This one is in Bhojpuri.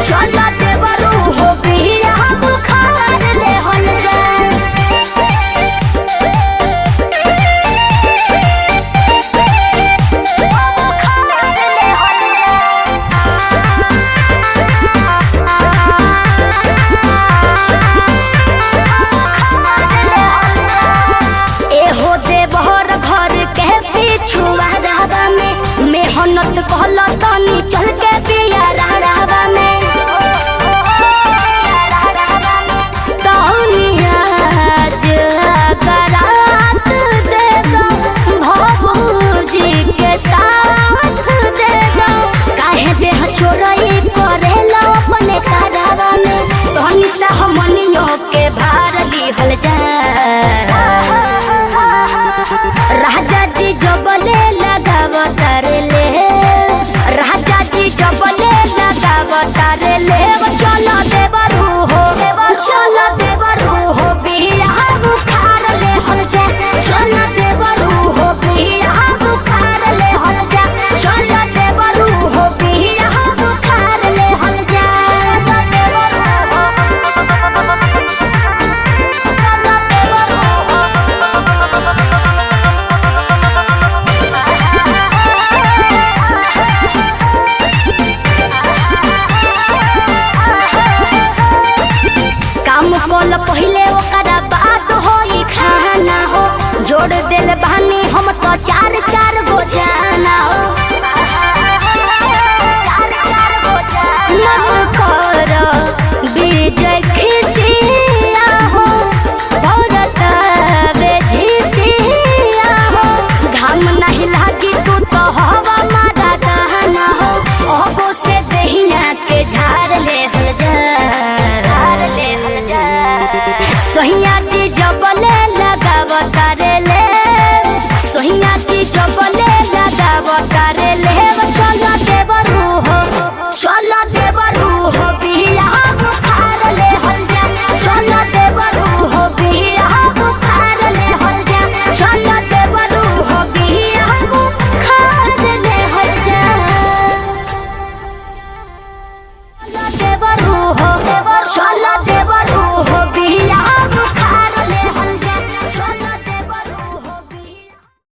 चला देवरू हो बिया बुखार ले हल जाए। एहो देवहर घर के पिछुआ रहवा में मेहनत कहल तनी चल के बिया रहवा में आज बारात दे दो भौजी के साथ दे दो काहे देह छोड़ई करेला अपने करवा में तनी सा हमनियों के भार लिहल जाए। राजा जी जबले लगाव तारले राजा जी जबले लगाव तारले चलो देवरू हो चलो देवरू हो बिया बुखार ले हल जा। चलो देवरू हो बिया बुखार ले हल जा। चलो देवरू हो बिया बुखार ले हल जा। काम कल पहले ओकरा बात होई खाना हो जोड़ दिल बहानी हम तो चार चार गो जाना हो। मन कर विजय खिसिया हो भरत बेझिसिया हो घाम नहीं लागी तू तो हवा मारा दहना हो ओगो से दहिना के झाड़ ले हल जा। सोहिया जी जबले लगाव तारले सोहिया जी जबले लगाव तारले चलो देवर